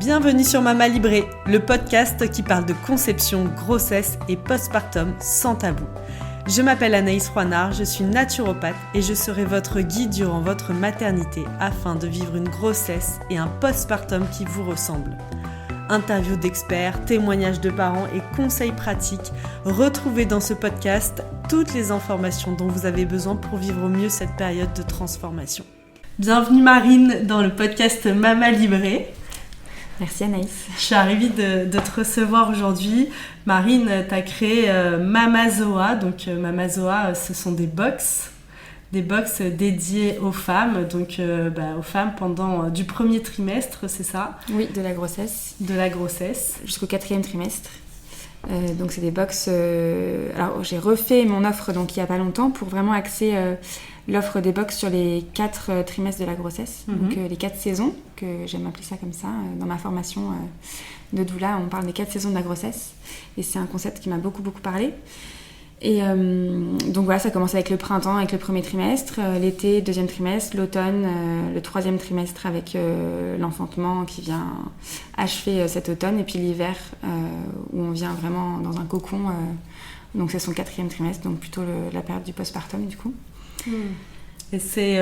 Bienvenue sur Mama Librée, le podcast qui parle de conception, grossesse et postpartum sans tabou. Je m'appelle Anaïs Roinard, je suis naturopathe et je serai votre guide durant votre maternité afin de vivre une grossesse et un postpartum qui vous ressemblent. Interviews d'experts, témoignages de parents et conseils pratiques, retrouvez dans ce podcast toutes les informations dont vous avez besoin pour vivre au mieux cette période de transformation. Bienvenue Marine dans le podcast Mama Librée. Merci Anaïs. Je suis ravie de te recevoir aujourd'hui. Marine, tu as créé Mamazoa. Donc Mamazoa, ce sont des box dédiées aux femmes, aux femmes pendant du premier trimestre, c'est ça ? Oui, de la grossesse. De la grossesse. Jusqu'au 4e trimestre. Donc c'est des box... Alors j'ai refait mon offre donc, il n'y a pas longtemps pour vraiment axer l'offre des box sur les 4 trimestres de la grossesse. Donc les 4 saisons, que j'aime appeler ça comme ça. Dans ma formation de doula, on parle des 4 saisons de la grossesse. Et c'est un concept qui m'a beaucoup parlé. Et donc voilà, ça commence avec le printemps, avec le premier trimestre, l'été, 2e trimestre, l'automne, le 3e trimestre avec l'enfantement qui vient achever cet automne, et puis l'hiver où on vient vraiment dans un cocon, donc c'est son 4e trimestre, donc plutôt la période du postpartum du coup. Et c'est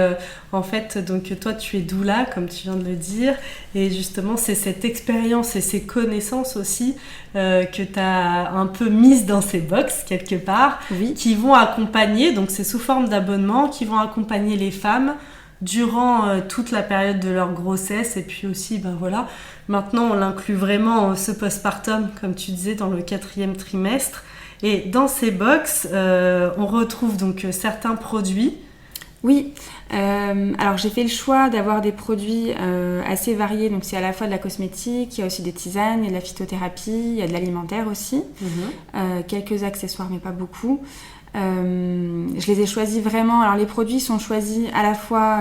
en fait, donc toi tu es doula comme tu viens de le dire, et justement c'est cette expérience et ces connaissances aussi que tu as un peu mises dans ces box quelque part, oui. Qui vont accompagner, donc c'est sous forme d'abonnement, qui vont accompagner les femmes durant toute la période de leur grossesse, et puis aussi maintenant on l'inclut vraiment ce postpartum comme tu disais dans le 4e trimestre. Et dans ces box on retrouve donc certains produits. Oui, alors j'ai fait le choix d'avoir des produits assez variés, donc c'est à la fois de la cosmétique, il y a aussi des tisanes, il y a de la phytothérapie, il y a de l'alimentaire aussi, quelques accessoires mais pas beaucoup. Je les ai choisis vraiment, alors les produits sont choisis à la fois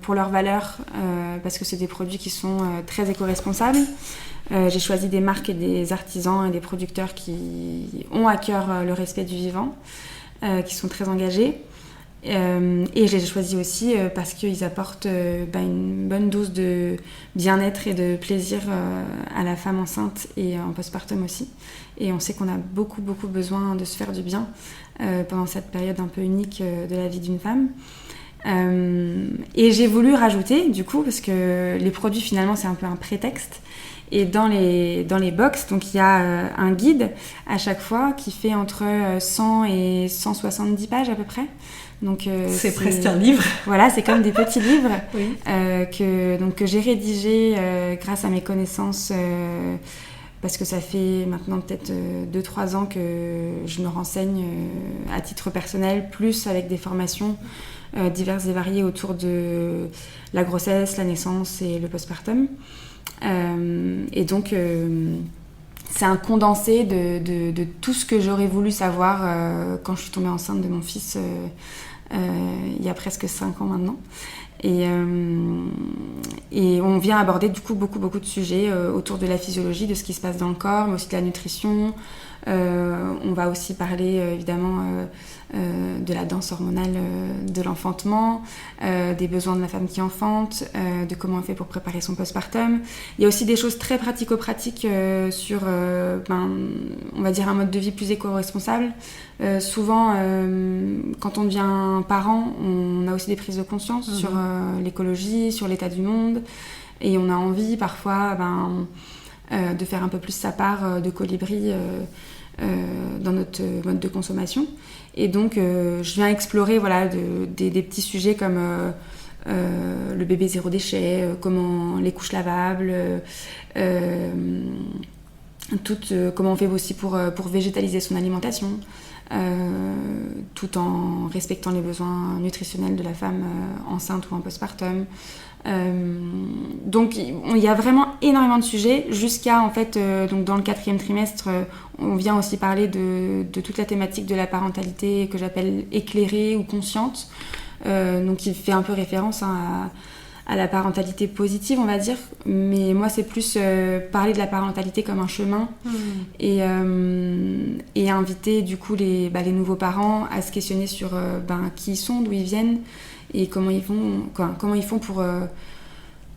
pour leur valeur, parce que c'est des produits qui sont très éco-responsables. J'ai choisi des marques et des artisans et des producteurs qui ont à cœur le respect du vivant, qui sont très engagés. Et je les ai choisis aussi parce qu'ils apportent une bonne dose de bien-être et de plaisir à la femme enceinte et en postpartum aussi. Et on sait qu'on a beaucoup besoin de se faire du bien pendant cette période un peu unique de la vie d'une femme. Et j'ai voulu rajouter du coup, parce que les produits finalement c'est un peu un prétexte. Et dans les box, donc il y a un guide à chaque fois qui fait entre 100 et 170 pages à peu près. Donc, c'est presque un livre. Voilà, c'est comme des petits livres oui. que j'ai rédigés grâce à mes connaissances, parce que ça fait maintenant peut-être 2-3 ans que je me renseigne à titre personnel, plus avec des formations diverses et variées autour de la grossesse, la naissance et le postpartum. Et donc c'est un condensé de tout ce que j'aurais voulu savoir quand je suis tombée enceinte de mon fils il y a presque 5 ans maintenant. Et on vient aborder du coup beaucoup de sujets autour de la physiologie, de ce qui se passe dans le corps, mais aussi de la nutrition. On va aussi parler évidemment de la danse hormonale de l'enfantement, des besoins de la femme qui enfante, de comment on fait pour préparer son postpartum. Il y a aussi des choses très pratico-pratiques sur on va dire un mode de vie plus éco-responsable. Souvent quand on devient parent, on a aussi des prises de conscience sur l'écologie, sur l'état du monde, et on a envie parfois de faire un peu plus sa part de colibri dans notre mode de consommation. Et donc je viens explorer des petits sujets comme le bébé zéro déchet, comment les couches lavables, comment on fait aussi pour végétaliser son alimentation, tout en respectant les besoins nutritionnels de la femme enceinte ou en postpartum. Donc il y a vraiment énormément de sujets jusqu'à en fait donc dans le 4e trimestre on vient aussi parler de toute la thématique de la parentalité que j'appelle éclairée ou consciente, donc il fait un peu référence à la parentalité positive on va dire, mais moi c'est plus parler de la parentalité comme un chemin et inviter du coup les nouveaux parents à se questionner sur qui ils sont, d'où ils viennent et comment ils font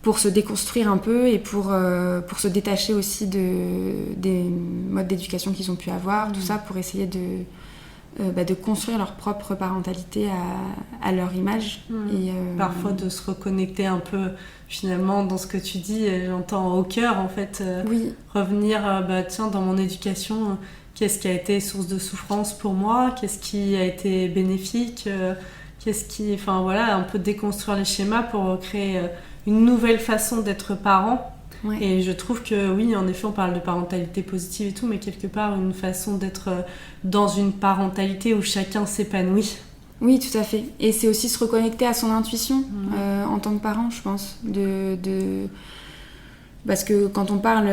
pour se déconstruire un peu et pour se détacher aussi des modes d'éducation qu'ils ont pu avoir, tout ça pour essayer de construire leur propre parentalité à leur image. Et, parfois de se reconnecter un peu finalement dans ce que tu dis, j'entends au cœur en fait, revenir tiens, dans mon éducation, qu'est-ce qui a été source de souffrance pour moi, qu'est-ce qui a été bénéfique, un peu déconstruire les schémas pour créer une nouvelle façon d'être parent. Ouais. Et je trouve que oui, en effet, on parle de parentalité positive et tout, mais quelque part une façon d'être dans une parentalité où chacun s'épanouit. Oui, tout à fait. Et c'est aussi se reconnecter à son intuition en tant que parent, je pense. Parce que quand on parle,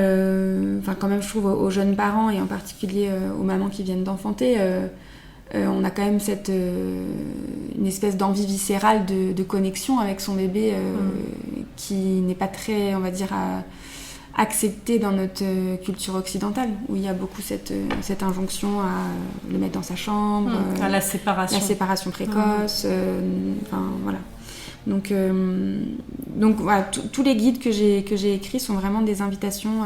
quand même, je trouve, aux jeunes parents, et en particulier aux mamans qui viennent d'enfanter, on a quand même une espèce d'envie viscérale de connexion avec son bébé qui n'est pas très, on va dire, acceptée dans notre culture occidentale, où il y a beaucoup cette injonction à le mettre dans sa chambre, à la séparation précoce, voilà. Donc voilà, tous les guides que j'ai écrits sont vraiment des invitations.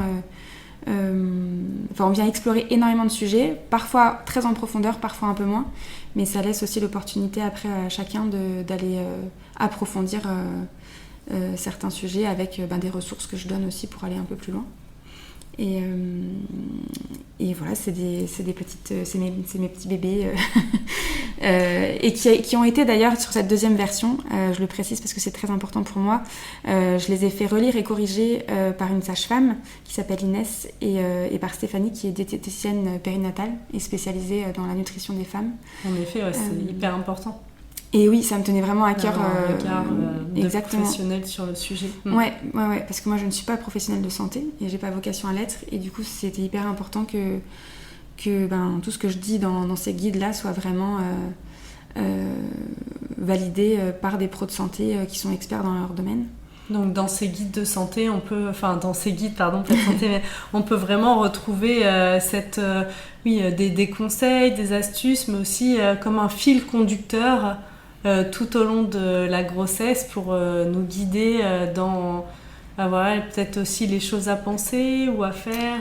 On vient explorer énormément de sujets, parfois très en profondeur, parfois un peu moins, mais ça laisse aussi l'opportunité après à chacun d'aller approfondir certains sujets avec des ressources que je donne aussi pour aller un peu plus loin. Et voilà, c'est mes petits bébés et qui ont été d'ailleurs sur cette deuxième version, je le précise parce que c'est très important pour moi, je les ai fait relire et corriger par une sage-femme qui s'appelle Inès et par Stéphanie qui est diététicienne périnatale et spécialisée dans la nutrition des femmes. En effet, c'est hyper important. Et oui, ça me tenait vraiment à cœur. Un regard de professionnel sur le sujet. Ouais, parce que moi je ne suis pas professionnelle de santé et j'ai pas vocation à l'être. Et du coup, c'était hyper important que tout ce que je dis dans ces guides-là soit vraiment validé par des pros de santé qui sont experts dans leur domaine. Donc dans ces guides de santé, on peut vraiment retrouver des conseils, des astuces, mais aussi comme un fil conducteur tout au long de la grossesse pour nous guider dans peut-être aussi les choses à penser ou à faire.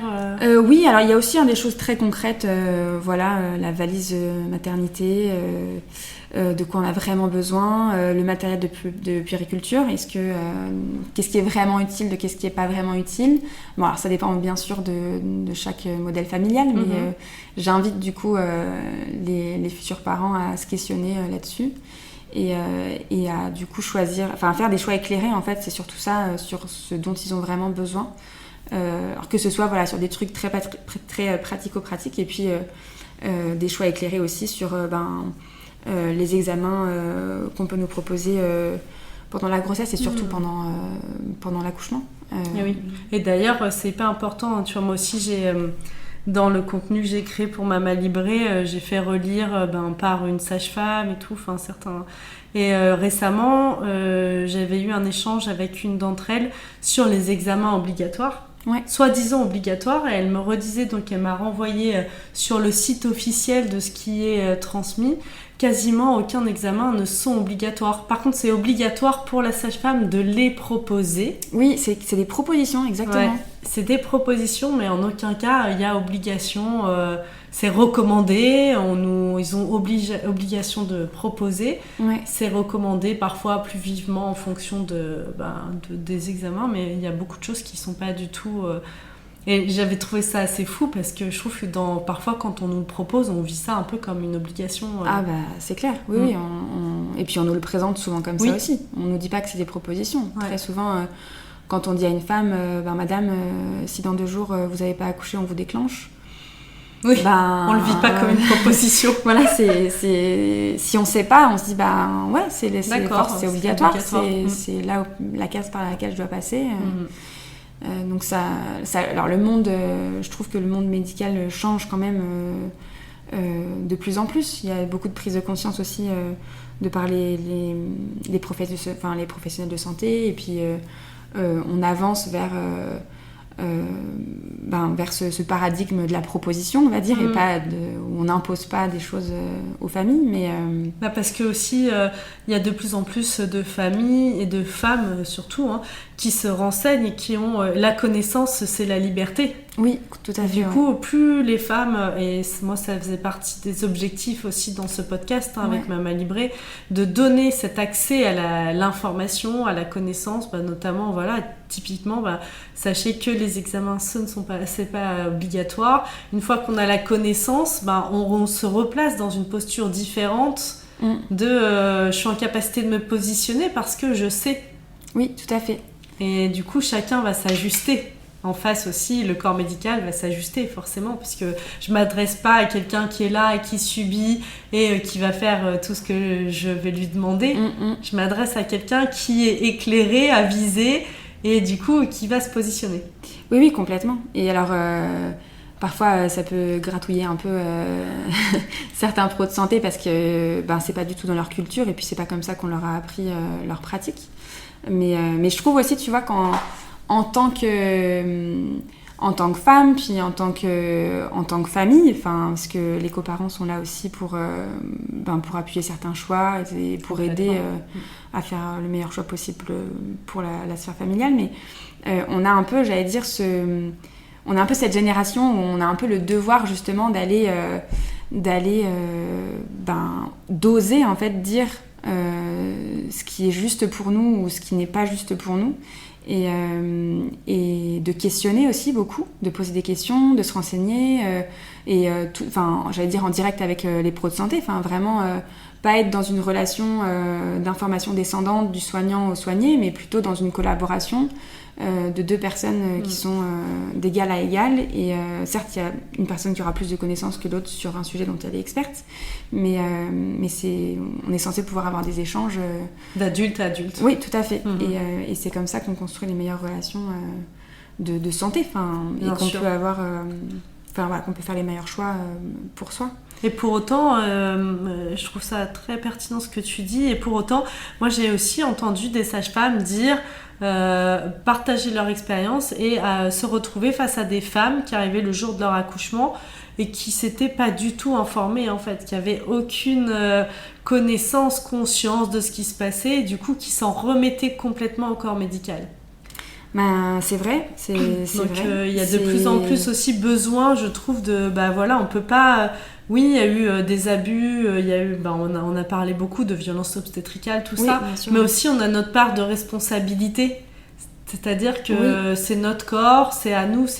Oui, alors il y a aussi des choses très concrètes, la valise maternité, de quoi on a vraiment besoin, le matériel de puériculture, qu'est-ce qui est vraiment utile de qu'est-ce qui n'est pas vraiment utile. Bon, alors ça dépend bien sûr de chaque modèle familial, mais j'invite du coup les futurs parents à se questionner là-dessus. Et à du coup faire des choix éclairés, en fait, c'est surtout ça, sur ce dont ils ont vraiment besoin. Alors que ce soit sur des trucs très pratico-pratiques, et puis des choix éclairés aussi sur les examens qu'on peut nous proposer pendant la grossesse et surtout pendant l'accouchement. Et oui. Et d'ailleurs, c'est hyper important, hein, tu vois, moi aussi j'ai... Dans le contenu que j'ai créé pour Mama Librée, j'ai fait relire par une sage-femme et tout, certains. Et récemment, j'avais eu un échange avec une d'entre elles sur les examens obligatoires. Ouais. Soi-disant obligatoires, et elle me redisait, donc elle m'a renvoyé sur le site officiel de ce qui est transmis, quasiment aucun examen ne sont obligatoires. Par contre, c'est obligatoire pour la sage-femme de les proposer. Oui, c'est des propositions, exactement. Ouais, c'est des propositions, mais en aucun cas, il y a obligation. C'est recommandé, ils ont obligation de proposer. Ouais. C'est recommandé parfois plus vivement en fonction des examens, mais il y a beaucoup de choses qui ne sont pas du tout... Et j'avais trouvé ça assez fou parce que je trouve que parfois quand on nous le propose, on vit ça un peu comme une obligation. Ah c'est clair, oui. Et puis on nous le présente souvent comme ça aussi. On nous dit pas que c'est des propositions. Ouais. Très souvent, quand on dit à une femme, madame, si dans 2 jours vous n'avez pas accouché, on vous déclenche. Oui, on le vit pas comme une proposition. Voilà, si on sait pas, on se dit c'est obligatoire. C'est là où, la case par laquelle je dois passer. Donc alors le monde, je trouve que le monde médical change quand même de plus en plus. Il y a beaucoup de prise de conscience aussi de par les professionnels de santé, et puis on avance vers ce paradigme de la proposition, on va dire, et pas où on n'impose pas des choses aux familles, mais... Parce que aussi, il y a de plus en plus de familles et de femmes surtout, qui se renseignent et qui ont la connaissance, c'est la liberté. Oui, tout à fait. Du coup, plus les femmes, et moi ça faisait partie des objectifs aussi dans ce podcast avec Mama Libré, de donner cet accès à l'information, à la connaissance, notamment, typiquement, sachez que les examens, c'est pas obligatoire. Une fois qu'on a la connaissance, on se replace dans une posture différente je suis en capacité de me positionner parce que je sais. Oui, tout à fait. Et du coup, chacun va s'ajuster. En face aussi, le corps médical va s'ajuster forcément, puisque je ne m'adresse pas à quelqu'un qui est là et qui subit et qui va faire tout ce que je vais lui demander. Je m'adresse à quelqu'un qui est éclairé, avisé et du coup qui va se positionner. Oui, complètement. Et alors, parfois, ça peut gratouiller un peu certains pros de santé parce que c'est pas du tout dans leur culture et puis c'est pas comme ça qu'on leur a appris leur pratique. Mais je trouve aussi, tu vois, en tant que femme, puis en tant que famille, parce que les coparents sont là aussi pour appuyer certains choix et pour aider à faire le meilleur choix possible pour la sphère familiale. Mais on a un peu, j'allais dire, on a un peu cette génération où on a un peu le devoir justement d'aller d'oser en fait dire ce qui est juste pour nous ou ce qui n'est pas juste pour nous. Et de questionner aussi beaucoup, de poser des questions, de se renseigner, j'allais dire en direct avec les pros de santé, vraiment pas être dans une relation d'information descendante du soignant au soigné, mais plutôt dans une collaboration de deux personnes qui sont d'égal à égal. Et certes, il y a une personne qui aura plus de connaissances que l'autre sur un sujet dont elle est experte, mais on est censé pouvoir avoir des échanges d'adulte à adulte. Oui, tout à fait. Et c'est comme ça qu'on construit les meilleures relations de santé, et qu'on peut avoir, qu'on peut faire les meilleurs choix pour soi. Et pour autant, je trouve ça très pertinent ce que tu dis, et pour autant, moi j'ai aussi entendu des sages-femmes dire partager leur expérience et se retrouver face à des femmes qui arrivaient le jour de leur accouchement et qui s'étaient pas du tout informées en fait, qui avaient aucune connaissance, conscience de ce qui se passait et du coup qui s'en remettaient complètement au corps médical. C'est vrai, donc il y a de plus en plus aussi besoin, je trouve, on peut pas... Oui, il y a eu des abus, il y a eu, on a parlé beaucoup de violences obstétricales, tout ça, mais aussi on a notre part de responsabilité. C'est-à-dire que c'est notre corps, c'est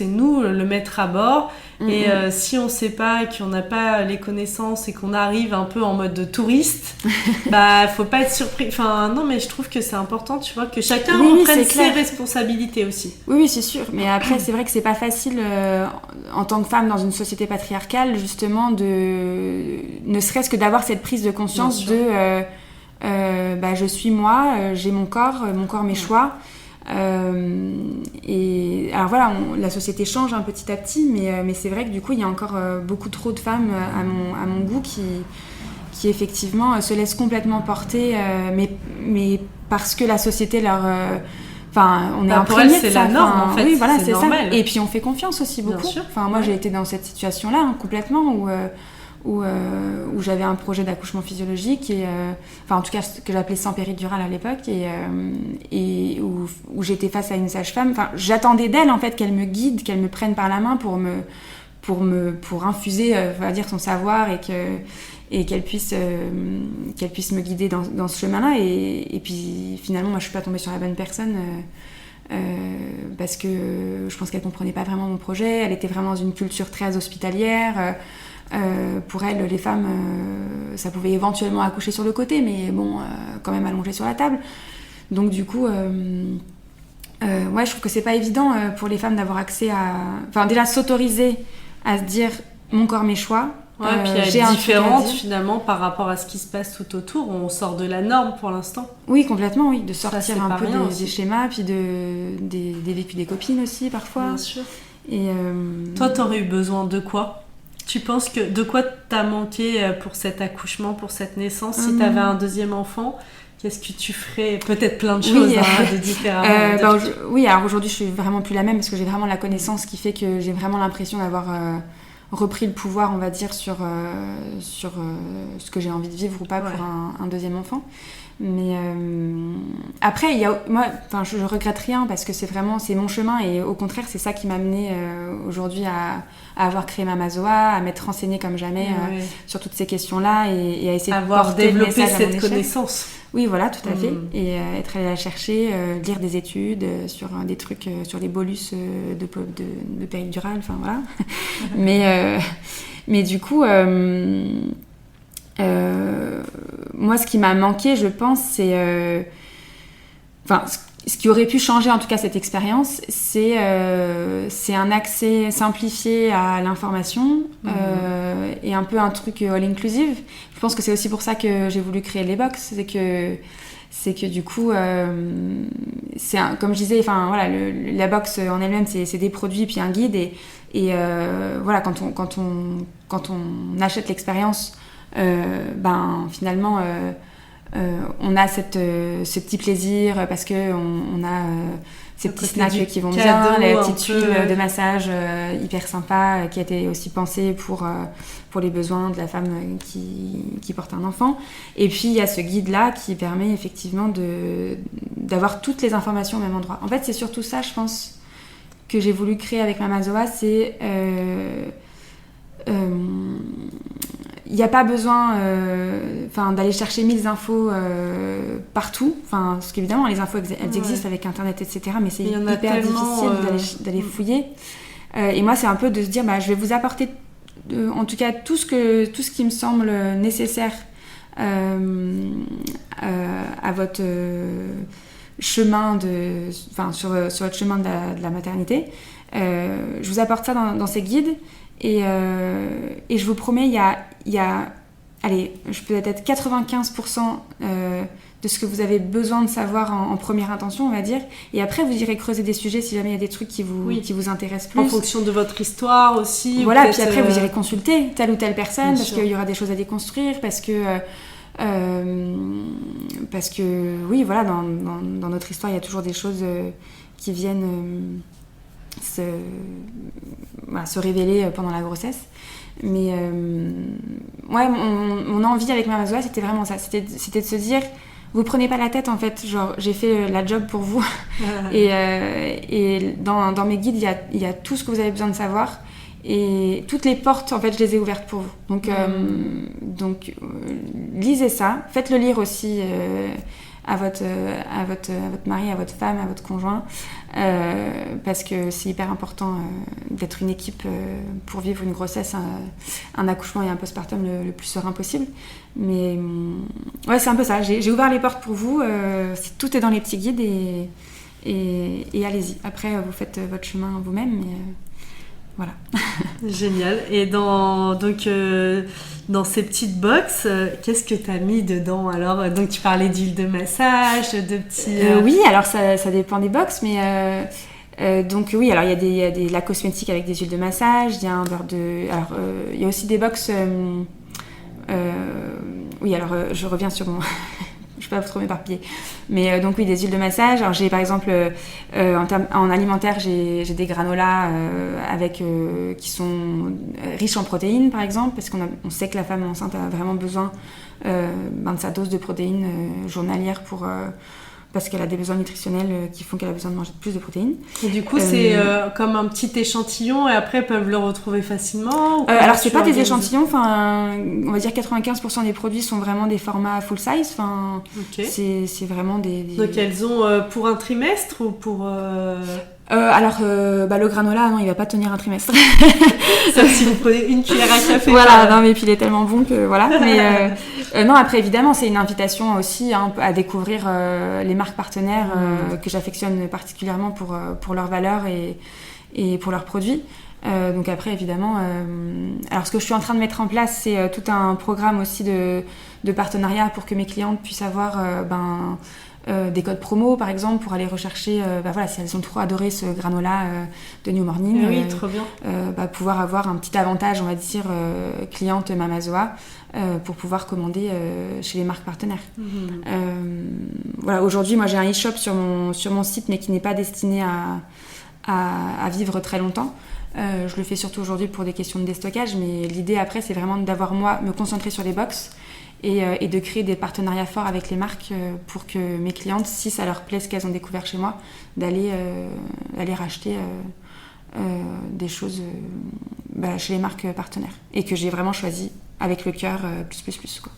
nous le mettre à bord. Et si on ne sait pas et qu'on n'a pas les connaissances et qu'on arrive un peu en mode de touriste, faut pas être surpris. Non, mais je trouve que c'est important, tu vois, que chacun reprenne ses responsabilités aussi. Oui, c'est sûr. Mais après, c'est vrai que c'est pas facile en tant que femme dans une société patriarcale, justement, ne serait-ce que d'avoir cette prise de conscience de je suis moi, j'ai mon corps mes choix. Et alors voilà, la société change petit à petit, mais c'est vrai que du coup il y a encore beaucoup trop de femmes à mon goût qui effectivement se laissent complètement porter, mais parce que la société leur on est imprégné de ça. C'est la norme en fait. Oui, voilà, c'est normal. Ça. Et puis on fait confiance aussi beaucoup. Moi j'ai été dans cette situation-là complètement où j'avais un projet d'accouchement physiologique et en tout cas que j'appelais sans péridurale à l'époque et où j'étais face à une sage-femme. J'attendais d'elle en fait qu'elle me guide, qu'elle me prenne par la main pour infuser son savoir et qu'elle puisse me guider dans ce chemin-là et puis finalement moi je suis pas tombée sur la bonne personne parce que je pense qu'elle comprenait pas vraiment mon projet. Elle était vraiment dans une culture très hospitalière. Pour elle, les femmes, ça pouvait éventuellement accoucher sur le côté, mais quand même allongé sur la table. Donc du coup, je trouve que c'est pas évident pour les femmes d'avoir accès à... déjà s'autoriser à se dire mon corps, mes choix. Puis elle est différente finalement par rapport à ce qui se passe tout autour. On sort de la norme pour l'instant. Oui, complètement, oui. De sortir un peu des schémas, puis des vécus des copines aussi parfois. Bien sûr. Et toi, t'aurais eu besoin de quoi ? Tu penses que de quoi t'as manqué pour cet accouchement, pour cette naissance ? Si t'avais un deuxième enfant, qu'est-ce que tu ferais ? Peut-être plein de choses de différentes. Oui, alors aujourd'hui je suis vraiment plus la même parce que j'ai vraiment la connaissance qui fait que j'ai vraiment l'impression d'avoir repris le pouvoir, on va dire, sur ce que j'ai envie de vivre ou pas pour un deuxième enfant. Mais après, je regrette rien parce que c'est mon chemin et au contraire, c'est ça qui m'a amenée aujourd'hui à avoir créé Mamazoa, à m'être renseignée comme jamais sur toutes ces questions-là et à essayer de porter le message à mon échelle. Avoir développé cette connaissance. Oui, voilà, tout à fait. Et être allée la chercher, lire des études sur des trucs, sur les bolus de péridurale, enfin voilà. Mais du coup... moi, ce qui m'a manqué, je pense, c'est... ce qui aurait pu changer, en tout cas, cette expérience, c'est un accès simplifié à l'information et un peu un truc all-inclusive. Je pense que c'est aussi pour ça que j'ai voulu créer les box. C'est que du coup, comme je disais, la box en elle-même, c'est des produits puis un guide. Et voilà, quand on achète l'expérience... finalement on a ce petit plaisir parce que on a ces petits snacks qui vont bien, la petite huile de massage hyper sympa qui a été aussi pensée pour les besoins de la femme qui porte un enfant. Et puis il y a ce guide là qui permet effectivement d'avoir toutes les informations au même endroit. En fait, c'est surtout ça, je pense, que j'ai voulu créer avec Mamazoa, c'est il n'y a pas besoin d'aller chercher 1000 infos partout, parce qu'évidemment les infos elles existent avec internet, etc., mais c'est hyper difficile d'aller fouiller. Et moi c'est un peu de se dire je vais vous apporter en tout cas tout ce qui me semble nécessaire à votre chemin sur votre chemin de la maternité. Je vous apporte ça dans ces guides. Et je vous promets, il y a allez, je peux être 95% de ce que vous avez besoin de savoir en première intention, on va dire. Et après, vous irez creuser des sujets si jamais il y a des trucs qui vous intéressent plus. En fonction de votre histoire aussi. Voilà, puis après, vous irez consulter telle ou telle personne, Bien parce sûr. qu'il y aura des choses à déconstruire, parce que oui, voilà, dans notre histoire, il y a toujours des choses qui viennent... se révéler pendant la grossesse. Mais mon envie avec Mamazoa, c'était vraiment ça, c'était de se dire, vous prenez pas la tête en fait, genre j'ai fait la job pour vous. Et dans mes guides il y a tout ce que vous avez besoin de savoir et toutes les portes en fait je les ai ouvertes pour vous. Donc lisez ça, faites-le lire aussi à votre mari, à votre femme, à votre conjoint, parce que c'est hyper important d'être une équipe pour vivre une grossesse, un accouchement et un postpartum le plus serein possible. Mais c'est un peu ça, j'ai ouvert les portes pour vous, tout est dans les petits guides et allez-y. Après, vous faites votre chemin vous-même, mais voilà. Génial. Et dans ces petites box, qu'est-ce que tu as mis dedans alors? Donc tu parlais d'huile de massage, de petits... Oui, alors ça dépend des box, mais donc oui, alors il y a de la cosmétique avec des huiles de massage, il y a un beurre de... Alors il y a aussi des box... oui, alors je reviens sur mon... Je ne vais pas trop m'éparpiller. Mais donc oui, des huiles de massage. Alors j'ai par exemple, en alimentaire, j'ai des granolas qui sont riches en protéines par exemple, parce qu'on sait que la femme enceinte a vraiment besoin de sa dose de protéines journalière parce qu'elle a des besoins nutritionnels qui font qu'elle a besoin de manger plus de protéines. Et du coup, c'est comme un petit échantillon et après, ils peuvent le retrouver facilement alors, c'est pas des échantillons. On va dire 95% des produits sont vraiment des formats full size. Okay. C'est vraiment des... Donc, elles ont pour un trimestre ou pour... le granola, non, il va pas tenir un trimestre. Sauf si vous prenez une cuillère à café. Voilà, non, mais puis il est tellement bon que voilà. Mais non, après évidemment, c'est une invitation aussi à découvrir les marques partenaires que j'affectionne particulièrement pour leurs valeurs et pour leurs produits. Donc après évidemment, alors ce que je suis en train de mettre en place, c'est tout un programme aussi de partenariat pour que mes clientes puissent avoir des codes promo par exemple pour aller rechercher si elles ont trop adoré ce granola de New Morning, oui, trop bien. Pouvoir avoir un petit avantage, on va dire, cliente Mamazoa pour pouvoir commander chez les marques partenaires. Voilà, aujourd'hui moi j'ai un e-shop sur mon site mais qui n'est pas destiné à vivre très longtemps. Je le fais surtout aujourd'hui pour des questions de déstockage, mais l'idée après, c'est vraiment d'avoir me concentrer sur les box et de créer des partenariats forts avec les marques pour que mes clientes, si ça leur plaît ce qu'elles ont découvert chez moi, d'aller racheter des choses chez les marques partenaires. Et que j'ai vraiment choisi avec le cœur plus, quoi.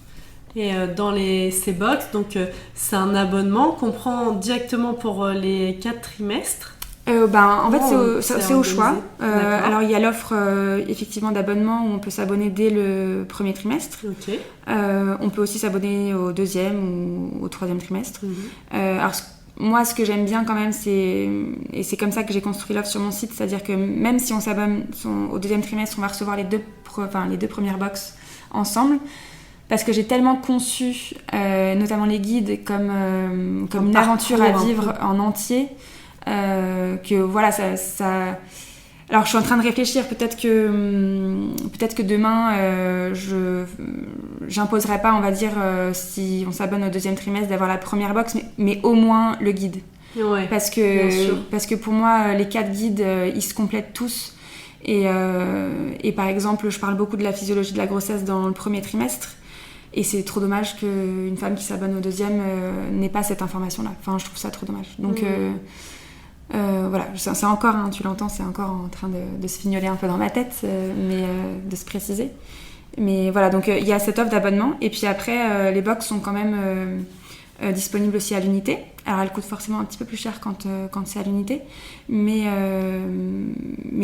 Et dans ces box, donc c'est un abonnement qu'on prend directement pour les 4 trimestres. En fait, c'est au choix. Alors, il y a l'offre effectivement d'abonnement où on peut s'abonner dès le premier trimestre. Okay. On peut aussi s'abonner au 2e ou au 3e trimestre. Alors, moi, ce que j'aime bien quand même, et c'est comme ça que j'ai construit l'offre sur mon site, c'est-à-dire que même si on s'abonne au 2e trimestre, on va recevoir les deux premières box ensemble. Parce que j'ai tellement conçu, notamment les guides, comme une aventure à vivre en entier. Que voilà, ça. Alors, je suis en train de réfléchir. Peut-être que demain, j'imposerai pas, on va dire, si on s'abonne au 2e trimestre, d'avoir la première box, mais au moins le guide. Ouais, parce que pour moi, les 4 guides, ils se complètent tous. Et par exemple, je parle beaucoup de la physiologie de la grossesse dans le premier trimestre. Et c'est trop dommage qu'une femme qui s'abonne au 2e n'ait pas cette information-là. Enfin, je trouve ça trop dommage. Donc. Voilà, c'est encore, tu l'entends, c'est encore en train de se fignoler un peu dans ma tête, mais de se préciser. Mais voilà, donc il y a cette offre d'abonnement. Et puis après, les box sont quand même disponibles aussi à l'unité. Alors elles coûtent forcément un petit peu plus cher quand c'est à l'unité. Mais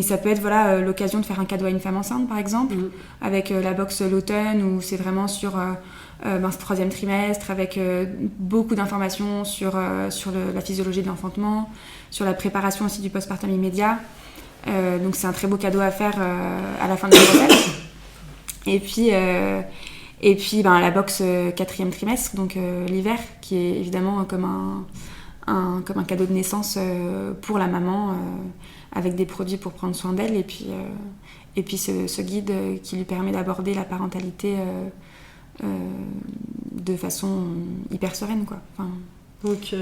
ça peut être l'occasion de faire un cadeau à une femme enceinte, par exemple, avec la box l'automne, où c'est vraiment sur ce 3e trimestre, avec beaucoup d'informations sur la physiologie de l'enfantement, sur la préparation aussi du postpartum immédiat. Donc c'est un très beau cadeau à faire à la fin de la grossesse. Et puis la box 4e trimestre, donc l'hiver, qui est évidemment comme un cadeau de naissance pour la maman, avec des produits pour prendre soin d'elle. Et puis ce guide qui lui permet d'aborder la parentalité de façon hyper sereine, quoi. Enfin, donc,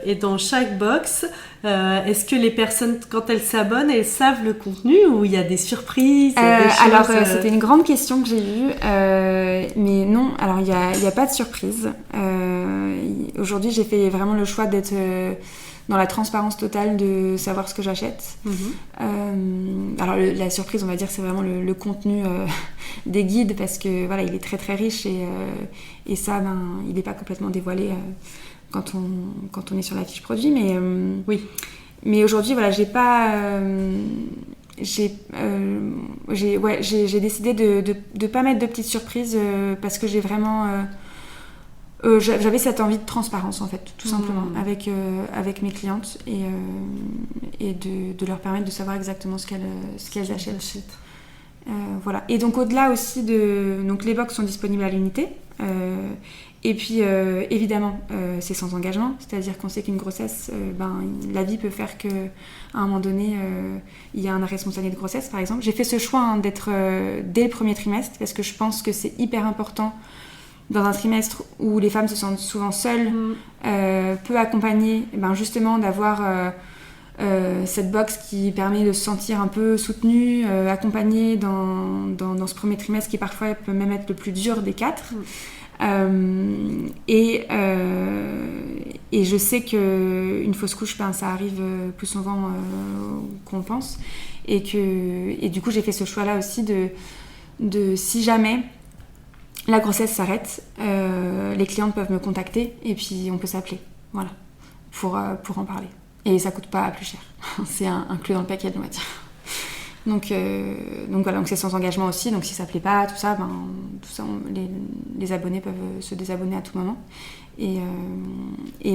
et dans chaque box, est-ce que les personnes, quand elles s'abonnent, elles savent le contenu ou il y a des surprises, des choses, Alors, c'était une grande question que j'ai eue, mais non, alors il n'y a pas de surprise. Aujourd'hui, j'ai fait vraiment le choix d'être dans la transparence totale de savoir ce que j'achète. Alors, la surprise, on va dire, c'est vraiment le contenu des guides, parce que voilà, il est très très riche et ça, il n'est pas complètement dévoilé quand on est sur la fiche produit, mais oui. Mais aujourd'hui, voilà, j'ai décidé de pas mettre de petites surprises parce que j'ai vraiment j'avais cette envie de transparence, en fait, tout simplement, avec mes clientes et de leur permettre de savoir exactement ce qu'elles achètent. Voilà. Et donc au-delà aussi donc les box sont disponibles à l'unité. Et puis évidemment c'est sans engagement, c'est-à-dire qu'on sait qu'une grossesse, la vie peut faire qu'à un moment donné il y a un arrêt spontané de grossesse, par exemple. J'ai fait ce choix d'être dès le premier trimestre parce que je pense que c'est hyper important dans un trimestre où les femmes se sentent souvent seules, peu accompagnées, justement d'avoir cette box qui permet de se sentir un peu soutenue, accompagnée dans ce premier trimestre qui parfois peut même être le plus dur des 4. Et je sais qu'une fausse couche, ça arrive plus souvent qu'on pense. Et du coup, j'ai fait ce choix-là aussi de si jamais la grossesse s'arrête, les clientes peuvent me contacter et puis on peut s'appeler, voilà, pour en parler. Et ça coûte pas plus cher. C'est inclus dans le package, on va dire. Donc voilà, donc c'est sans engagement aussi. Donc si ça plaît pas, tout ça, les abonnés peuvent se désabonner à tout moment. Et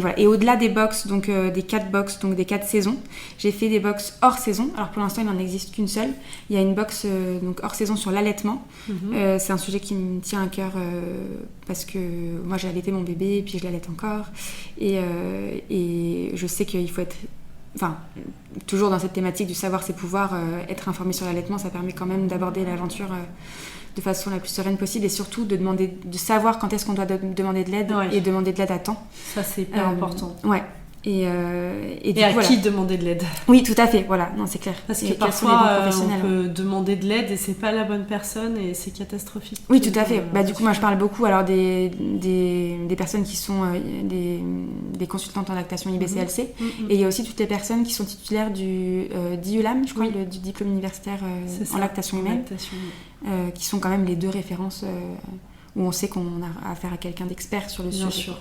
voilà. Et au-delà des box, donc des 4 box, donc des 4 saisons, j'ai fait des box hors saison. Alors pour l'instant, il n'en existe qu'une seule. Il y a une box donc hors saison sur l'allaitement. C'est un sujet qui me tient à cœur parce que moi j'ai allaité mon bébé et puis je l'allaite encore. Et je sais qu'il faut être... Enfin, toujours dans cette thématique du savoir c'est pouvoir, être informé sur l'allaitement, ça permet quand même d'aborder l'aventure de façon la plus sereine possible et surtout de savoir quand est-ce qu'on doit demander de l'aide et demander de l'aide à temps. Ça, c'est hyper important. Ouais. Et Et à qui demander de l'aide? Oui, tout à fait, voilà, non, c'est clair. Parce que parfois, on peut demander de l'aide et c'est pas la bonne personne et c'est catastrophique. Oui, tout à fait. Du coup, moi, je parle beaucoup alors des personnes qui sont des consultantes en lactation IBCLC. Et il y a aussi toutes les personnes qui sont titulaires du DIULAM, je crois, du diplôme universitaire en lactation humaine, qui sont quand même les 2 références où on sait qu'on a affaire à quelqu'un d'expert sur le sujet. Bien sûr.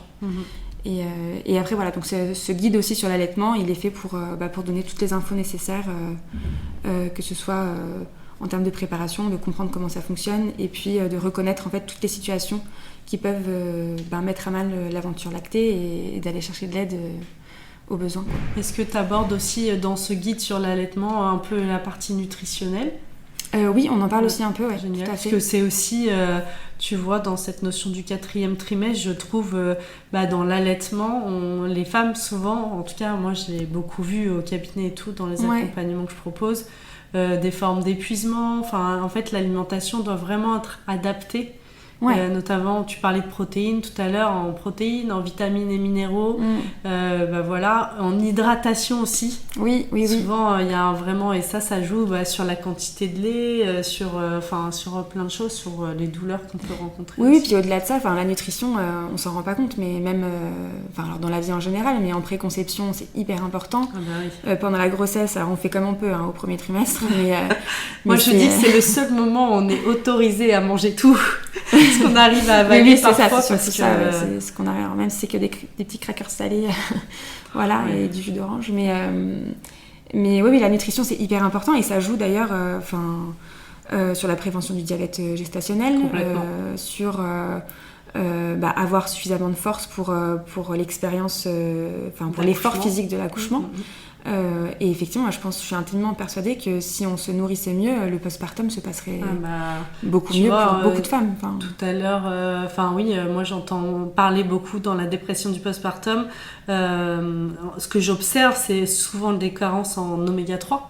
Et après, voilà, donc ce guide aussi sur l'allaitement, il est fait pour donner toutes les infos nécessaires, que ce soit en termes de préparation, de comprendre comment ça fonctionne, et puis de reconnaître en fait toutes les situations qui peuvent mettre à mal l'aventure lactée et d'aller chercher de l'aide au besoin. Est-ce que tu abordes aussi dans ce guide sur l'allaitement un peu la partie nutritionnelle? Oui, on en parle aussi un peu, ouais. Génial, parce que c'est aussi, tu vois, dans cette notion du 4e trimestre, je trouve, dans l'allaitement, les femmes, souvent, en tout cas, moi, je l'ai beaucoup vu au cabinet et tout, dans les accompagnements que je propose, des formes d'épuisement. Enfin, en fait, l'alimentation doit vraiment être adaptée. Notamment, tu parlais de protéines tout à l'heure, en protéines, en vitamines et minéraux, en hydratation aussi. Oui. Souvent, il y a vraiment, et ça joue sur la quantité de lait, sur plein de choses, sur les douleurs qu'on peut rencontrer. Oui, puis au-delà de ça, la nutrition, on s'en rend pas compte, mais même alors dans la vie en général, mais en préconception, c'est hyper important. Pendant la grossesse, alors on fait comme on peut au premier trimestre. Moi, je dis que c'est le seul moment où on est autorisé à manger tout. Ce qu'on arrive à avaler parfois. C'est ce qu'on arrive. Alors même si c'est que des petits crackers salés, et du jus d'orange. Mais oui, la nutrition, c'est hyper important et ça joue d'ailleurs sur la prévention du diabète gestationnel, sur avoir suffisamment de force pour l'expérience, pour l'effort physique de l'accouchement. Et effectivement, je suis intimement persuadée que si on se nourrissait mieux, le postpartum se passerait beaucoup mieux pour beaucoup de femmes. Tout à l'heure, moi j'entends parler beaucoup dans la dépression du postpartum. Ce que j'observe, c'est souvent des carences en oméga 3.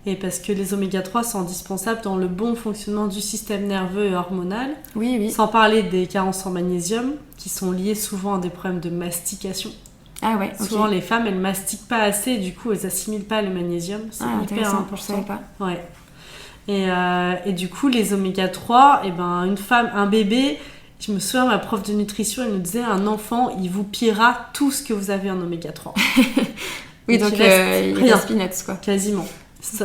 Et parce que les oméga 3 sont indispensables dans le bon fonctionnement du système nerveux et hormonal. Oui. Sans parler des carences en magnésium, qui sont liées souvent à des problèmes de mastication. Souvent les femmes elles mastiquent pas assez, du coup elles assimilent pas le magnésium, c'est hyper important. Je savais pas. Et du coup les oméga 3, une femme, un bébé, je me souviens ma prof de nutrition elle nous disait un enfant il vous pillera tout ce que vous avez en oméga 3. Oui, donc il reste peanuts quoi. Quasiment.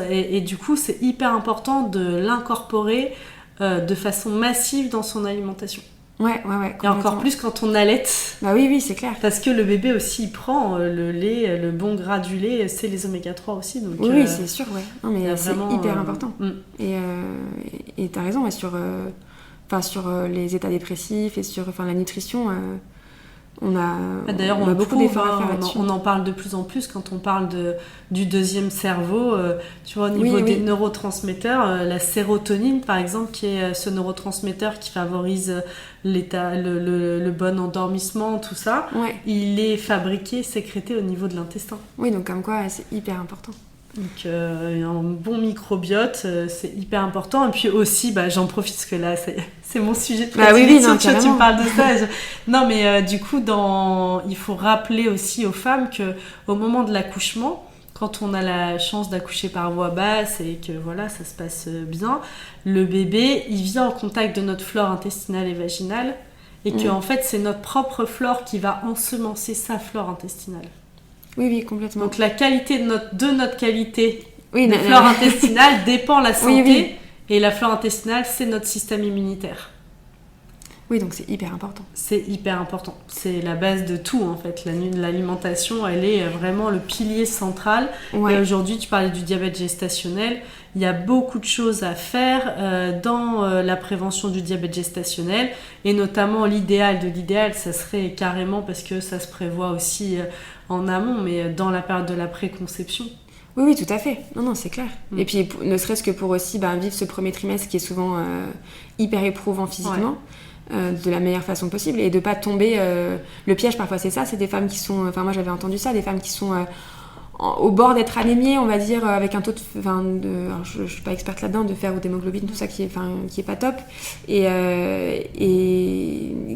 Et du coup c'est hyper important de l'incorporer de façon massive dans son alimentation. Ouais. Et encore plus quand on allaite. Oui, c'est clair. Parce que le bébé aussi, il prend le lait, le bon gras du lait, c'est les oméga 3 aussi. Donc, oui, c'est sûr, ouais. Non, mais c'est hyper important. Et t'as raison, sur les états dépressifs et sur la nutrition, on a beaucoup d'efforts à faire là-dessus. On en parle de plus en plus quand on parle du deuxième cerveau. Tu vois, au niveau des neurotransmetteurs, la sérotonine, par exemple, qui est ce neurotransmetteur qui favorise le bon endormissement, tout ça, il est fabriqué, sécrété au niveau de l'intestin. Oui, donc comme quoi, c'est hyper important. Donc un bon microbiote, c'est hyper important. Et puis aussi, j'en profite parce que là, c'est mon sujet de prédilection. Tu me parles de ça. Non, mais du coup, il faut rappeler aussi aux femmes qu'au moment de l'accouchement, quand on a la chance d'accoucher par voie basse et que ça se passe bien, le bébé, il vient en contact de notre flore intestinale et vaginale et que en fait, c'est notre propre flore qui va ensemencer sa flore intestinale. Oui, complètement. Donc la qualité de notre qualité de flore intestinale dépend la santé et la flore intestinale, c'est notre système immunitaire. Oui, donc c'est hyper important. C'est hyper important. C'est la base de tout en fait. L'alimentation, elle est vraiment le pilier central. Et aujourd'hui, tu parlais du diabète gestationnel. Il y a beaucoup de choses à faire dans la prévention du diabète gestationnel. Et notamment l'idéal, ça serait carrément, parce que ça se prévoit aussi en amont, mais dans la période de la préconception. Oui, tout à fait. Non, c'est clair. Et puis, ne serait-ce que pour aussi vivre ce premier trimestre qui est souvent hyper éprouvant physiquement. De la meilleure façon possible et de pas tomber le piège parfois c'est ça, c'est des femmes qui sont moi j'avais entendu ça, des femmes qui sont au bord d'être anémiée, on va dire, avec un taux alors je suis pas experte là-dedans, de fer ou d'hémoglobine, tout ça qui est pas top, et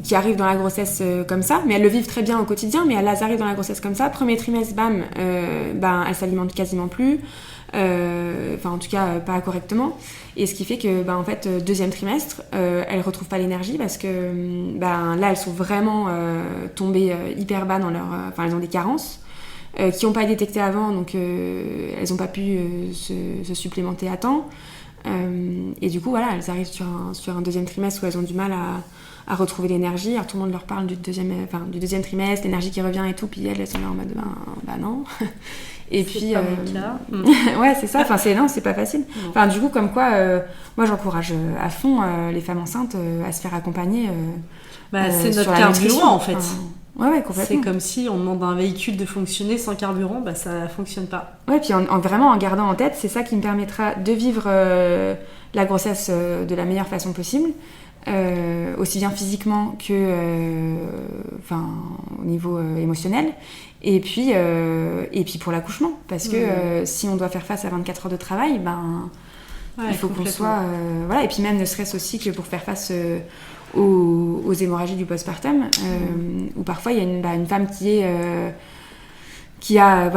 qui arrivent dans la grossesse comme ça, mais elles le vivent très bien au quotidien, mais elles arrivent dans la grossesse comme ça. Premier trimestre, bam, elles s'alimentent quasiment plus, en tout cas pas correctement, et ce qui fait que en fait deuxième trimestre, elles retrouvent pas l'énergie parce que là elles sont vraiment tombées hyper bas dans leur, elles ont des carences qui n'ont pas été détectées avant, donc elles n'ont pas pu se supplémenter à temps, et du coup voilà, elles arrivent sur un deuxième trimestre où elles ont du mal à retrouver l'énergie. Alors tout le monde leur parle du deuxième trimestre, l'énergie qui revient et tout, puis elles sont là en mode non. Et c'est puis pas mon cas. ouais, c'est ça, c'est pas facile. Du coup, comme quoi moi j'encourage à fond les femmes enceintes à se faire accompagner c'est notre sur la carburant nutrition. en fait. Ouais, complètement. C'est comme si on demande à un véhicule de fonctionner sans carburant, ça fonctionne pas. Ouais, puis vraiment en gardant en tête, c'est ça qui me permettra de vivre la grossesse de la meilleure façon possible, aussi bien physiquement que au niveau émotionnel, et puis pour l'accouchement, parce que si on doit faire face à 24 heures de travail, il faut qu'on soit et puis même ne serait-ce aussi que pour faire face aux hémorragies du postpartum, où parfois il y a une femme qui a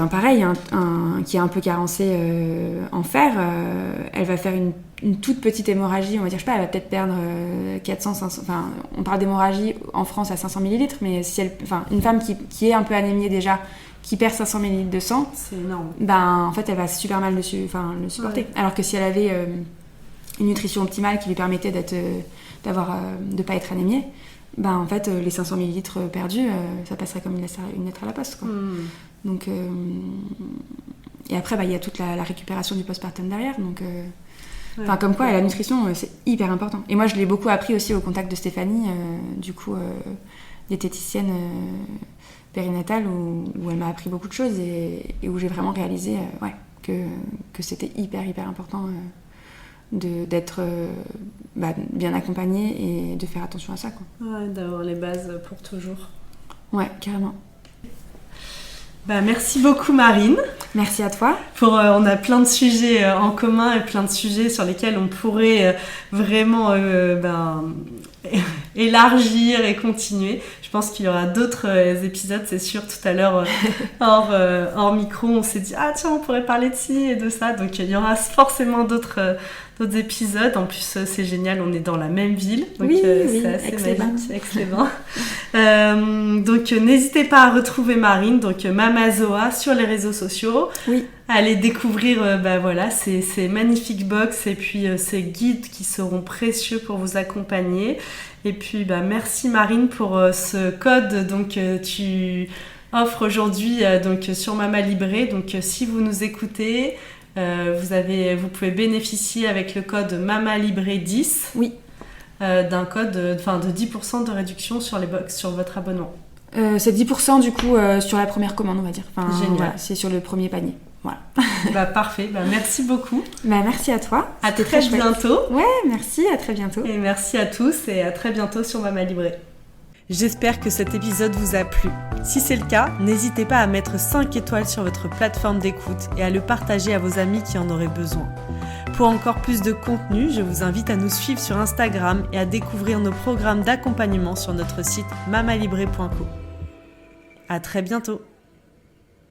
pareil, qui est un peu carencée en fer, elle va faire une toute petite hémorragie, on va dire, je sais pas, elle va peut-être perdre 400, 500, on parle d'hémorragie en France à 500 ml, mais si une femme qui est un peu anémiée déjà, qui perd 500 ml de sang, c'est énorme. En fait elle va super mal le supporter. Alors que si elle avait une nutrition optimale qui lui permettait de pas être anémiée, en fait les 500 ml perdus, ça passerait comme une lettre à la poste, quoi. Donc et après il y a toute la récupération du postpartum derrière, donc comme quoi la nutrition c'est hyper important. Et moi je l'ai beaucoup appris aussi au contact de Stéphanie, diététicienne périnatale, où elle m'a appris beaucoup de choses, et où j'ai vraiment réalisé que c'était hyper important d'être bien accompagnée et de faire attention à ça, quoi. Ouais, d'avoir les bases pour toujours. Ouais, carrément. Merci beaucoup Marine. Merci à toi. On a plein de sujets en commun et plein de sujets sur lesquels on pourrait vraiment élargir et continuer. Je pense qu'il y aura d'autres épisodes, c'est sûr. Tout à l'heure, hors micro, on s'est dit « Ah tiens, on pourrait parler de ci et de ça ». Donc il y aura forcément d'autres épisodes. En plus, c'est génial, on est dans la même ville. Donc c'est assez magique, Aix-les-Bains. Donc n'hésitez pas à retrouver Marine, donc Mamazoa, sur les réseaux sociaux. Oui. Allez découvrir ces magnifiques box et puis ces guides qui seront précieux pour vous accompagner. Et puis merci Marine pour ce code tu offres aujourd'hui sur Mama Libré. Donc si vous nous écoutez, vous pouvez bénéficier avec le code Mama Libré 10 d'un code de 10% de réduction sur les box, sur votre abonnement. C'est 10% du coup sur la première commande, on va dire. Génial. Voilà, c'est sur le premier panier. Voilà. Parfait. Merci beaucoup. Merci à toi. À très bientôt. Ouais, merci. À très bientôt. Et merci à tous et à très bientôt sur Mama Libré. J'espère que cet épisode vous a plu. Si c'est le cas, n'hésitez pas à mettre 5 étoiles sur votre plateforme d'écoute et à le partager à vos amis qui en auraient besoin. Pour encore plus de contenu, je vous invite à nous suivre sur Instagram et à découvrir nos programmes d'accompagnement sur notre site mamalibré.co. À très bientôt.